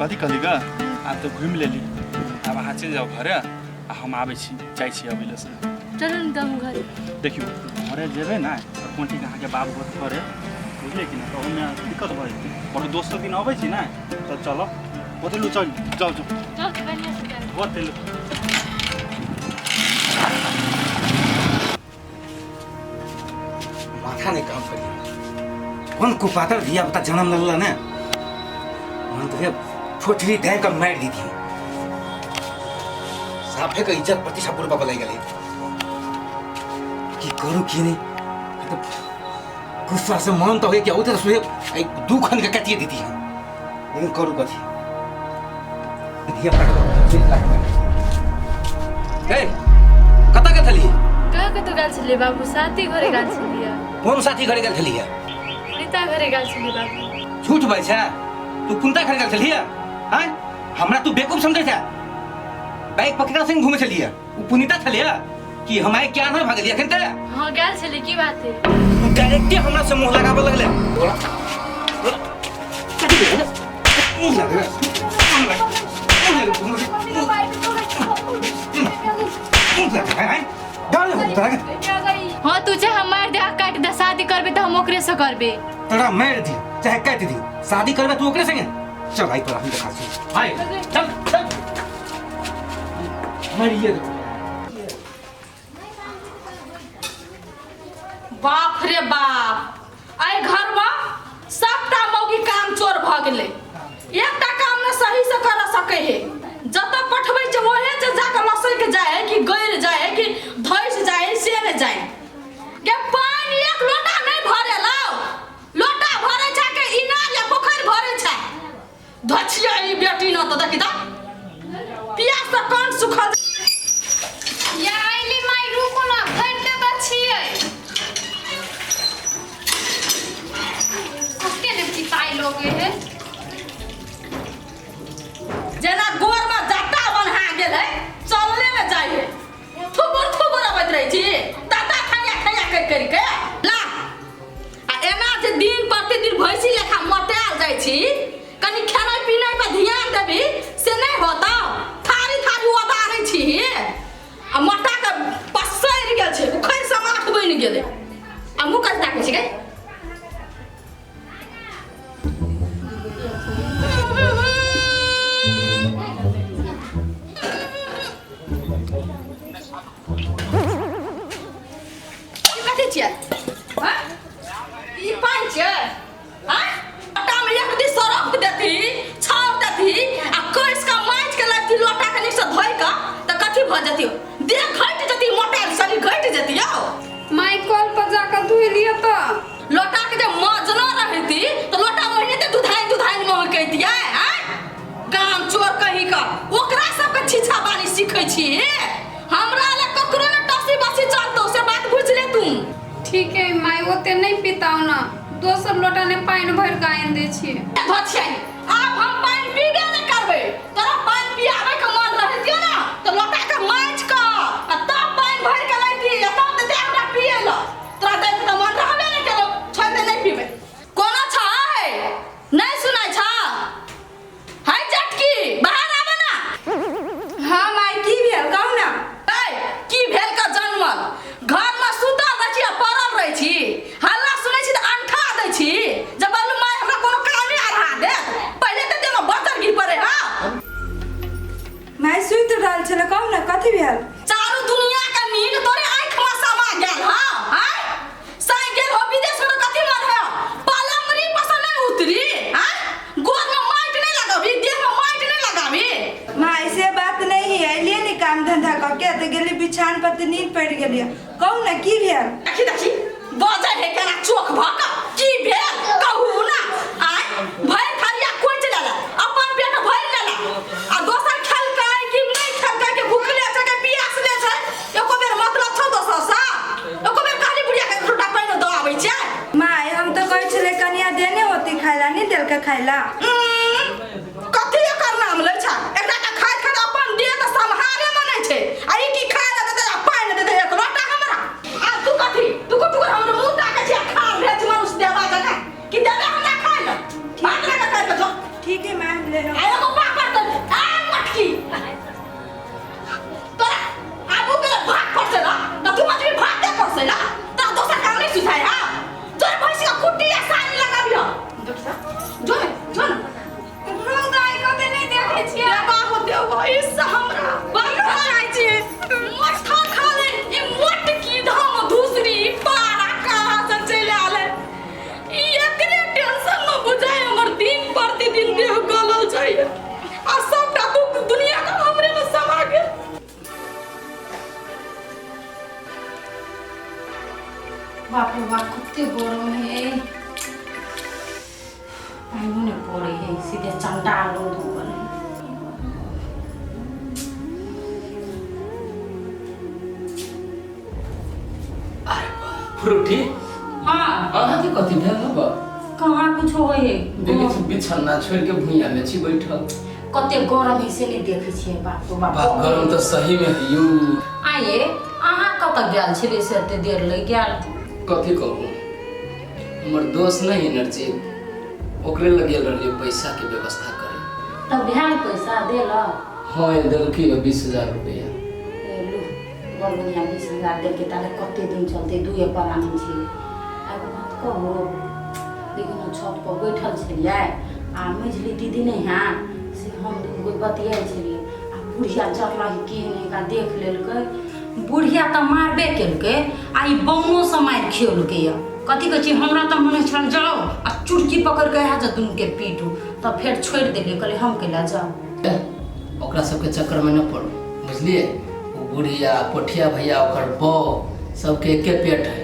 कथी कहली ग आप तो घूम लेली अब अहाँ चलि जाओ घरे हम आबै छी जाइ छी अबै से चलो न तब घरे देखियो घरे जेबै ना कोठी के अहाँके बाबू घर घरे बुझले कि ना तो ओमे दिक्कत भऽ जेतै और दोसर दिन अबै छी ना तो चलो ओतलू चल जाओ जाओ चल बढ़िया से कर ओतलू माथा नहीं काम करिए कौन कुपातर दिया बता जन्म लगला ना मन तो फोटरी दे का मार दी थी साफे का इज्जत प्रतिष्ठा पूर्व बाबा लाई गले कि करू कि नहीं तो गुस्सा से मन तो है कि उधर सुहे एक दू खन का कटिए दी थी लेकिन करू कथी दिया पकड़ ए कता के थली का तो गाल छले बाबू साथी घरे गाल छलिया कौन साथी घरे गेल थली है रीता घरे गाल छली बाबू झूठ बाई छा तू कुंता घरे गेल थली है हां हमरा तू बेवकूफ समझे छा बाइक पकड़ा संग घूमे चलिए वो पुनीता थलिया कि हमारे क्या ना भाग लिया खनते हां गाल छली की बात है तू डायरेक्ट हमरा से मुंह लगावे लगले मुंह लगा हाँ तुझे हमारे देह काट दे शादी करबे तो हम ओकरे से करबे तोरा मार दी चाहे काट दी शादी करबे तू ओकरे संगे चल भाई तोरा हम दिखा छी हाय चल चल मरिए बाप रे बाप आई घर में सबटा मौगी काम चोर भ गेले एकटा काम न सही से कर सके है जत पठबै छ ओहे जे जाके लसै के जाए कि गैर जाए कि धइस जाए से न जाए के पानी एक लोटा नहीं भरे लाओ लोटा भरे छ के इनार या पोखर भरे छ धछिया ई बेटी न त देखि त पियास से कान सुखल या आइली माई रुको ना भर दे बछिए उसके ने पिताई लोगे है जेना गोर में जट्टा बन्हा गेल है चलले में जाइए थुबुर अबैत रही छी ताता खैया कर के ला आ एना जे दिन प्रतिदिन भैंसी लेखा मोटाल जाइ छी कनी खाना पीना पे ध्यान देबी से नहीं होता थारी ओदारै छी आ मोटा के पसैर गेल छै उखैर समाठ बनि गेलै आ मुँह कत ताकै छी गे माई कल पर जाकर धुई लिया तो लोटा के जब मजना रहती तो लोटा महीने ते दुधाइन में कहती है काम चोर कहीं का ओकरा सब के छिछा बानी सीखै छी हमरा ले ककरो न टसी बसी चलतो से बात बुझ ले तुम ठीक है माई ओते नहीं पिताओ ना दोसर लोटा ने पानी भर के आइन दे छी धछै अब हम पानी पीबे न करबे तोरा पानी पियाबे के मन रहतियो ना तो लोटा के मांज का तब पानी भर के लैती तब ते हमरा पिए ल तोरा दे त मन रहबे न केलो छोड़ दे नहीं पीबे कोना छ है नहीं सुनाई छ हाय चटकी बाहर आबे ना हां माई की भेल कहू ना ए की भेल का जन्मल घर में सुता बचिया पड़ल रही छी हल्ला सुनै छी त अंठा दै छी जब बोलू माई हमरा कोनो काम नहीं आ रहा दे पहले त देमा बतर गिर पड़े हां माई सुई तो डाल चला कहू ना कथी भेल चारू दुनिया का नींद तोरे आंख में समा गेल हां साई गेल हो विदेश में कथी मन है पलंगरी पसंद नहीं उतरी हां गोद में माइट नहीं लगाबी देह में माइट नहीं लगाबी माई से बात नहीं है लिए नहीं काम धंधा करके तो गेली बिछान पर तो नींद पड़ गेली कहू ना की भेल देखी बजे है केना चोख भका की भेल कहू ना आय भय थारिया कोइ चला अपन पेट भर लेला आ दोसर खेल के कि नहीं खेल के भूखले छै के पियास ले छै एको बेर मतलब छ दोसर सा एको बेर काली बुढ़िया के रोटा पाइन द आबै छै माई हम तो कहै छले कनिया देने होती खाइला नहीं देल के खाइला कथी एकर नाम ले छै एकरा के खाइ खाइ अपन देह त संहारे मनै छै आ ई की खाइ ले त पाइन दे एक रोटा हमरा आ तू कथी तू हमर मुंह ताके छै खा भेज मनुष्य देवा जका कि देबे हमरा खाइ ले ठीक है माई ले लो बाप रे बाप कते गरम है पानी ने पड़े है सीधे चंडाल रोड ऊपर है फ्रूटी हाँ अहाँ के कथी भेल हब कहाँ कुछ होए है देखै छी बिछन्ना छोड़ के भुइया में छी बैठल कते गरम है से नहीं देखे छियै बाप तो बाप बाप गरम तो सही में है यू आइए अहाँ कतऽ गेल छलियै से एते देर लग गेल कथी कहूँ हमर दोस्त नहीं एनर्जी ओकरे लगे रहलिए पैसा के व्यवस्था करे तब भेल पैसा देला हाँ देलकै 20,000 रुपया लू बड़ बढ़िया 20,000 देलकै ताले कते दिन चलते दुए परानी छै एगो बात कहू लेकिन छत पर बैठल छलियै आ मझली दीदी नहीं हाँ से हम कोई बतियाइ छलियै आ बुढ़िया जरला केहने का देख लेलकै बुढ़िया तऽ मारबे केलकै आ ई बमो से मारि खेलकै या कथी कहै छी हमरा तऽ मने छल जाओ आ चुटकी पकड़ के है दुनू के पीटू तब फेर छोड़ देलियै कहलियै हम कैला जाओ ओकरा सबके चक्कर में न पड़ो बुझलिए वो बुढ़िया पोठिया भैया ओकर बौ सबके एके पेट है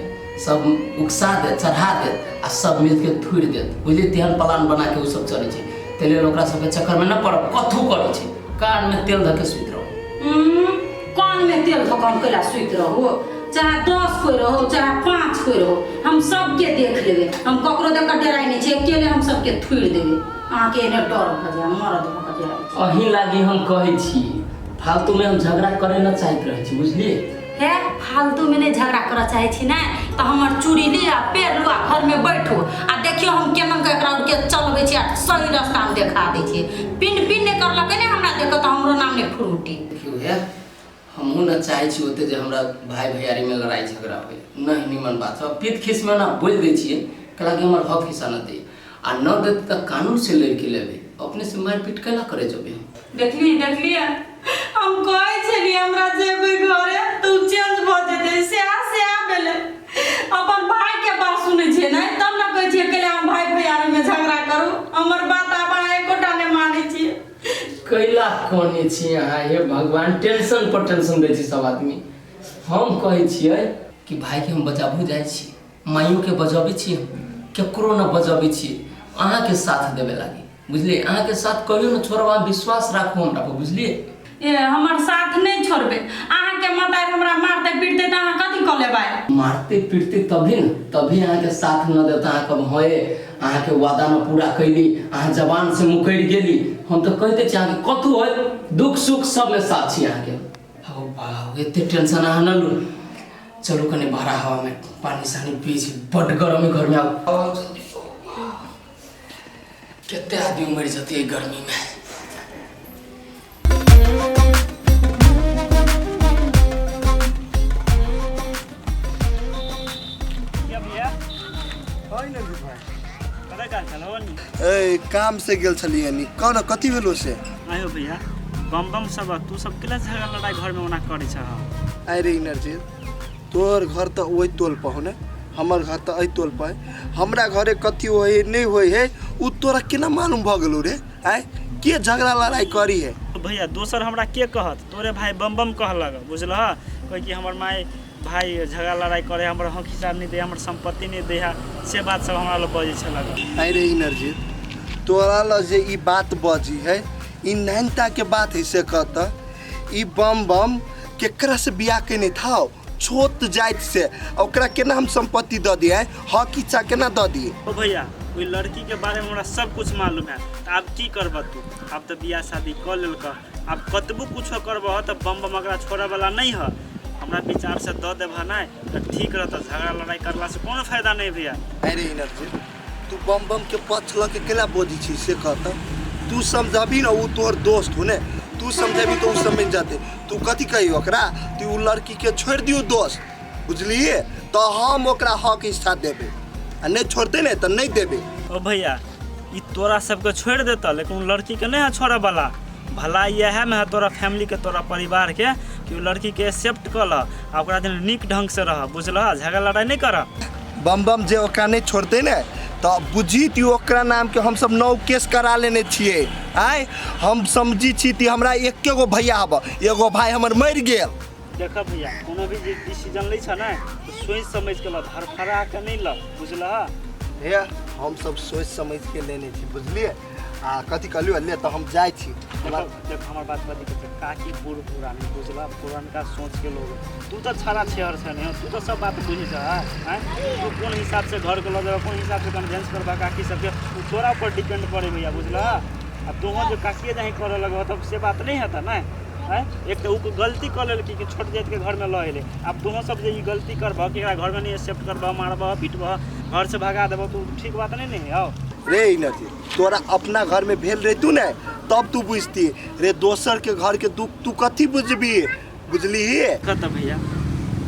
सब उकसा दे चढ़ा दे आ सब मिलके थुड़ि देत बुझलिए तेहन प्लान बना के उ सब चलै छै तेले ओकरा सबके चक्कर में न पड़ो कथू करै छै कान में तेल धके सुति रहो कान में तेल धकन कैला सुति रहो चाहे 10 कोई रहो चाहे 5 कोई रहो हम सबके देख लेबे हम ककरो देख के डराइ नहीं छै अकेले हम सबके थुड़ि देबे अहाँ के एने डर भ जाय मरद भ के डराइ छै अही लागी हम कहै छी फालतू में हम झगड़ा करे न चाहत रहै छी बुझलिए हे फालतू में नहीं झगड़ा करऽ चाहे छी ना तो हमर चूड़ी लिया पेड़ लुआ घर में बैठो आ देखियो हम केना के एकरा के चलबै छी आ सही रास्ता में देखा दै छी पिन पिन ने करलकै ने हमरा देखो तो हमरो नाम ने फ्रूटी देखियो हे हमहू न चाहे छी ओते जे हमरा भाई भैयारी में लड़ाई झगड़ा होय नहीं निमन बात है पीत खिस में ना बोल दै छियै कला कि हमर हक हिस्सा न दे आ न दे त कानून से लड़के लेबे अपने से मारपीट कैला करे जबे देखलिए हम कहै छलिए हमरा जेबै घरे तू चेंज भ जेतै से आ भेले अपन भाई के बात सुनै छै नै तब न कहै छियै कैला हम भाई भैयारी में झगड़ा करू हमर बात आबा एकोटा ने मानै छी कैला कोने छी अहाँ हे भगवान टेंशन पर टेंशन दै छी सब आदमी हम कहै छियै कि भाई के हम बचाबू जाइ छी माइयो के बचाबै छी केकरो न बचाबै छी अहाँ के साथ देबे लागी बुझलिए अहाँ के साथ कहियो न छोड़बा विश्वास राखू हमरा पर बुझलिए ए हमर साथ नहीं छोड़बे अहाँ के मतार हमरा मारते पीटते त अहाँ कथि क लेबै मारते पीटते तभी न तभी अहाँ के साथ न देता अहाँ कब होए अहाँ के वादा न पूरा कैली अहाँ जवान से मुकैर गेली हम तो कहते छी अहाँ के कथु होय दुख सुख सब में साथ छी अहाँ के हो बाप एते टेंशन अहाँ न लू चलो कने भरा हवा में पानी सानी पी छी बड गरम घर में आओ केते आदमी मर जते गर्मी में ए काम से गेल छलिए नी कौन कथी भेलो से आयो भैया बम सब तू सब केला झगड़ा लड़ाई घर में ओना करै छ अरे एनर्जी तोर घर तो ओइ तोल पर हो ने हमर घर तो अइ तोल पर हमरा घरे कथी होय नहीं होय है उ तोरा केना मालूम भ गेलो रे आय के झगड़ा लड़ाई करी है भैया दोसर हमरा के कहत तोरे भाई बम कहलक बुझलह कोई कि हमर माई भाई झगड़ा लड़ाई करे हमर हक हिसाब नहीं दे हमर संपत्ति नहीं दे से बात सब हमरा लोग बजे छलक अरे एनर्जी तोरा ल जे ई बात बजी है ई नैनता के बात है से कहता ई बम केकरा से बियाह केने था छोट जाइत से ओकरा केना हम संपत्ति द दिए हक इच्छा केना द दिए ओ भैया ओई लड़की के बारे में हमरा सब कुछ मालूम है अब की करब तू अब तो बियाह शादी कर लेलक अब कतबो कुछ करब त बम एकरा छोड़े वाला नहीं है हमरा विचार से द देब ना तो ठीक रहता झगड़ा लड़ाई करला से कोनो फायदा नहीं भैया अरे एनर्जी तू बम के पक्ष ल के केला बोझी छी से कहता तू समझबी ना वो तोर दोस्त हो ने तू समझबी तो उ समझ जाते तू कथी कही ओकरा तू उ लड़की के छोड़ दियो दोस्त बुझलिए तो हम ओकरा हक हिस्सा देबे आ नहीं छोड़ते ने तो नहीं देबे ओ भैया ई तोरा सबके छोड़ देता लेकिन लड़की के नहीं छोड़े वाला भला यह में है तोरा फैमिली के तोरा परिवार के कि लड़की के एक्सेप्ट कर ल ओकरा दिन नीक ढंग से रह बुझलह झगड़ा लड़ाई नहीं कर बम जे ओकरा नहीं छोड़ते ने तो बुझी ती ओकरा नाम के हम सब 9 केस करा लेने छिए आय हम समझी छी ती हमरा एके गो भैया हब एगो भाई हमर मर गेल देख भैया कोनो भी डिसीजन लै छ ने तो सोच समझ के ल, धरफड़ा के नहीं ल, बुझल? हे हम सब सोच समझ के लेने छी, बुझलिए? आ कथी कहलियो ले तो हम जाय छी। देख हमार बात बदी के काकी बूढ़ पुरानी, बुझला? पुरानका सोच के लोग तू तो छाड़ा छेहर छ ने, तू तो सब बात बुझी छ। हैं तू कौन हिसाब से घर को ल जाबा, कौन हिसाब से कन्वेंस करबा काकी सबके, उ तोरा ऊपर डिपेंड करे भैया, बुझला? अब तू जो काकी जहीं करे लगबा तब से बात नहीं होता ना। हैं एक तो उ गलती कर लेल कि छोट जात के घर में ल एले, अब तू सब जे ई गलती करबा कि घर में नहीं एक्सेप्ट करबा, मारबा पिटबा, घर से भगा देबा, तो ठीक बात नहीं है। रे नथी तोरा अपना घर में भेल रहे तू ने तब तू बुझती रे, दोसर के घर के दुख तू कथी बुझबी, बुझली? कहता भैया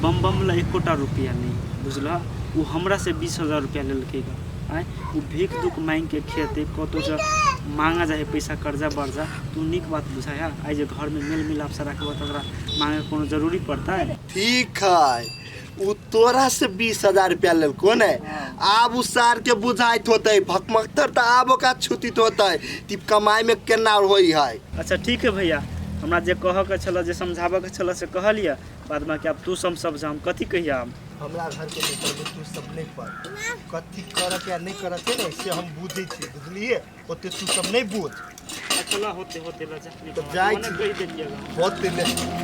बम ला 1 रुपया नहीं, बुझला? वो हमरा से 20,000 रुपया लेलकै ग। आय वो भीख दुख मांग के खेते कतो से मांगा जाए पैसा कर्जा बर्जा, तू निक बात बुझाया। आज जे घर में मेल मिलाप से रखबा तो मांगे कोनो जरूरी पड़ता है? ठीक है, उ तोरा से 20,000 रुपया लेलको ने, आब उ सार के बुझाइत होते, भकमक्तर तो आब का छुतित होते, ती कमाई में केना होई है। अच्छा ठीक है भैया, हमरा जे कह के छल, जे समझाबे के छल से कहलिए, बाद में कि अब तू समझ, हम कथी कहिया? हमरा घर के ऊपर में तू सब नहीं पड़, कथी करत या नहीं करत है ना से हम बुझे छी, बुझलिए? ओते तू सब नहीं बुझ। चला होते राजा तो जाय छी। कह देलिएगा होते ले